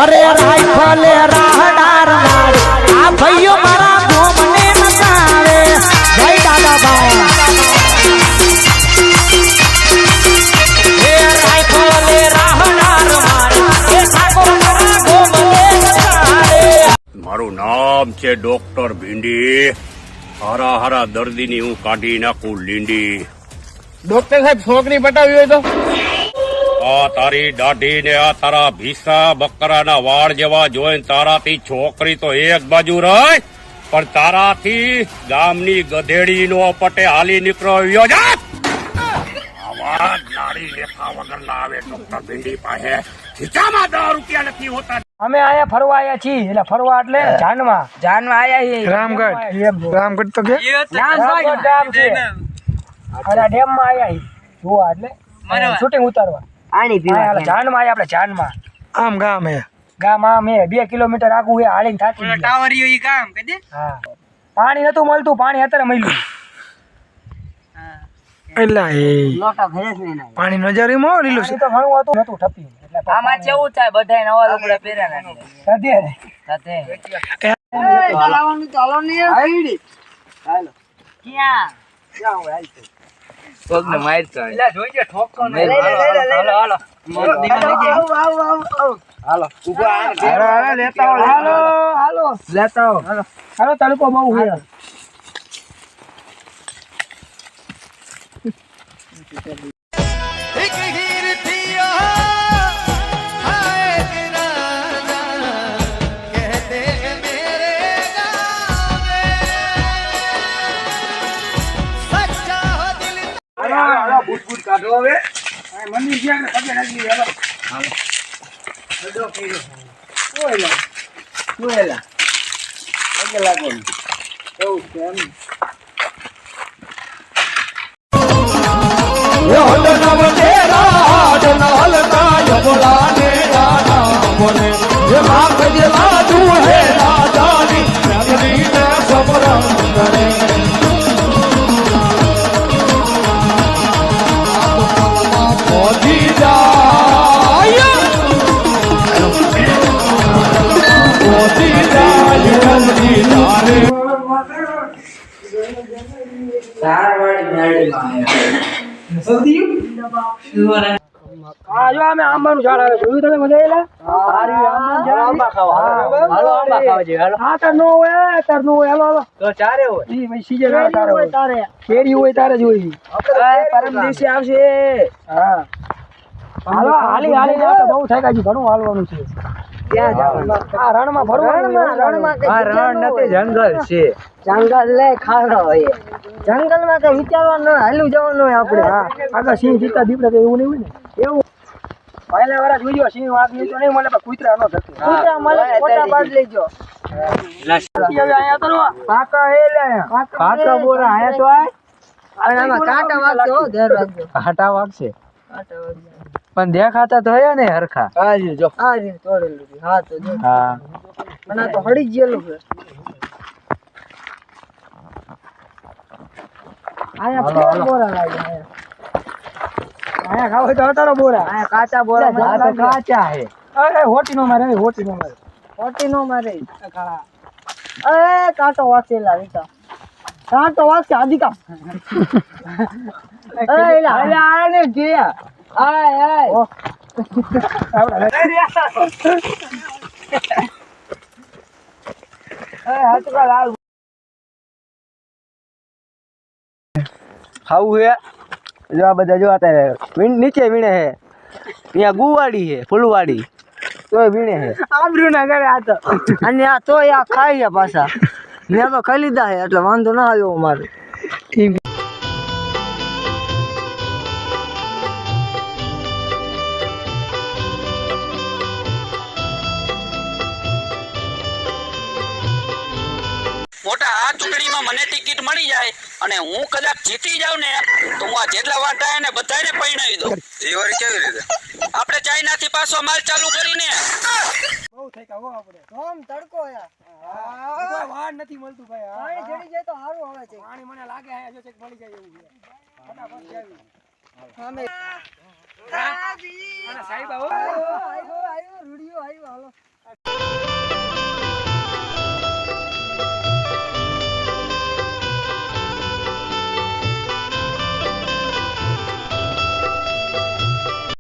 અરે રાઈફલે રાહડાર નાડ આ ભાઈઓ મારા ગોમને નચાવે જય દાદાભાઈ એ રાઈફલે રાહડાર નાડ એ ઠાકોર મારા ગોમને નચાવે મારું નામ છે ડોક્ટર ભીંડી હારા હારા દર્દીની હું કાઢી નાખું લીંડી ડોક્ટર સાહેબ છોકરી પટાવી હોય તો આ તારી દાઢી ને આ તારા ભીસા બકરાના વાળ જેવા જોઈને તારાથી છોકરી તો એક બાજુ રહે પણ તારાથી ગામની ગધેડીનો પટે હાલી નીકળ્યો જા આવાજ નાડી લેખા વગર ના આવે ડોક્ટર ભીંડી પાસે ખીચામાં 10 રૂપિયા નથી હોતા અમે આયા ફરવા આયા છીએ એટલે ફરવા એટલે જાનમાં આયા છીએ રામગઢ તો કે રામગઢ ડેમ છે અરે ડેમ માં આયા છીએ જોવા એટલે શૂટિંગ ઉતારવા આણી પીવા જાનમાં આયા આપણે જાનમાં આમ ગામ હે ગામ આમ 2 કિલોમીટર આગું હે હાલીને થાકી ગયા ટાવરિયો ઈ કામ કદે હા પાણી નતું મળતું પાણી અત્યારે મળ્યું એલા એ લોટા ઘરે જ નહીં પાણી નજરીમાં લીલું છે તો ઘણું હતું નતું ઠપ્યું એટલે આમાં કેવું થાય બધાય નવા લુગડા પહેર્યા નાખે સદે સાથે ચાલવાનું ચાલો ને આઈડી હાલો ક્યાં હું હાલતો પગને મારતો એટલે જોઈજે ઠોકો ને હાલો હાલો હાલો ઉભા હાલો લેતા હાલો લેતા હાલો તડકો બહુ હે એક હીર થિયો હાય રાજા કહેતે મેરે ગાવે સચ્ચા હો દિલ હાલો બૂટ કાઢો હવે મંદિર ગયા ને પગે નાખી હાલો હાલો હડો કઈરો ઓયલા પગે લાગો એવું કેમ નવ તેરા જનાલ કાય બોલાને રાણા બોલે ये माख जेला तू है राजानी नगरी ने समरम करे मोदी जाय मोदी जाय जल्दी जारे સારવાડી ગાડીમાં આ જો અમે આંબાનું ઝાડ આવે જોયું તમે મજા આયેલા સારી આંબાનું ઝાડ આંબા ખાવા હાલો આંબા ખાવા જઈએ હાલો આ તાર નો હોય તાર નો હોય હાલો તો ચારે હોય ઈ ભાઈ સીઝન આવે તારે કેરી હોય તારે જોઈ પરમ દિવસે આવશે હા હાલો હાલી હાલી આ તો બહુ થાય કાજી ઘણું હાલવાનું છે ક્યાં જવાનું આ રણમાં ભરવાનું આ રણ નથી જંગલ છે જંગલ લે ખાડો હોય જંગલમાં કઈ વિચારવાનું હાલું જવાનું હોય આપણે હા આગળ સિંહ ચિત્તા દીપડા તો એવું નહીં હોય ને એવું પહેલા વાળા જોઈજો સિંહ વાઘ નહીં તો નહીં મળે પણ કૂતરા ન થતું કૂતરા મળે ફોટા પાડ લેજો અહીંયા તો પાકા હે લે પાકા બોરા આયા તો આય આમાં કાંટા વાગશે હો ધ્યાન રાખજો કાંટા વાગશે કાંટા વાગશે પણ દેખાતા તો હે ને હરખા આ જો આ રીત તોડેલું હા તો જો હા પણ આ તો હળી ગયેલું છે આયા ફોન બોરા લાગે અહીંયા ખાવ તો અતારો બોરા આયા કાચા બોરા આ તો કાચા હે અરે હોટી નો મારે હોટી નો મારે હોટી નો મારે એ કાંટો વાંચેલા રીતા કાંટો વાંચે આદિકા એ લા આને ગયા આય આય હાથ કા લાલ ખાવું હે જો આ બધા જો અત્યારે નીચે વીણે હે અહીંયા ગુવાડી હે ફૂલવાડી તોય વીણે હે આબરૂ ના કરે આ તો અને આ તો આ ખાઈ ગયા પાછા મેં તો ખાઈ લીધા હે એટલે વાંધો ના આવ્યો અમારે મોટા આ ચૂંટણીમાં મને ટિકિટ મળી જાય અને હું કદાચ જીતી જાઉં ને તો હું આ જેટલા વાટા એને બધાને પરણાવી દઉં એ વારી કેવી રીતે આપણે ચાઇનાથી પાછો માલ ચાલુ કરીને બહુ થઈ ગયા હો આપણે ઓમ તડકો યાર વાડ નથી મળતું ભાઈ પાણી જડી જાય તો સારું આવે છે પાણી મને લાગે આ જો ચેક મળી જાય એવું છે ફટાફટ જાવી અમે અને સાહેબ આવો આયો રૂડિયો આયો હાલો છે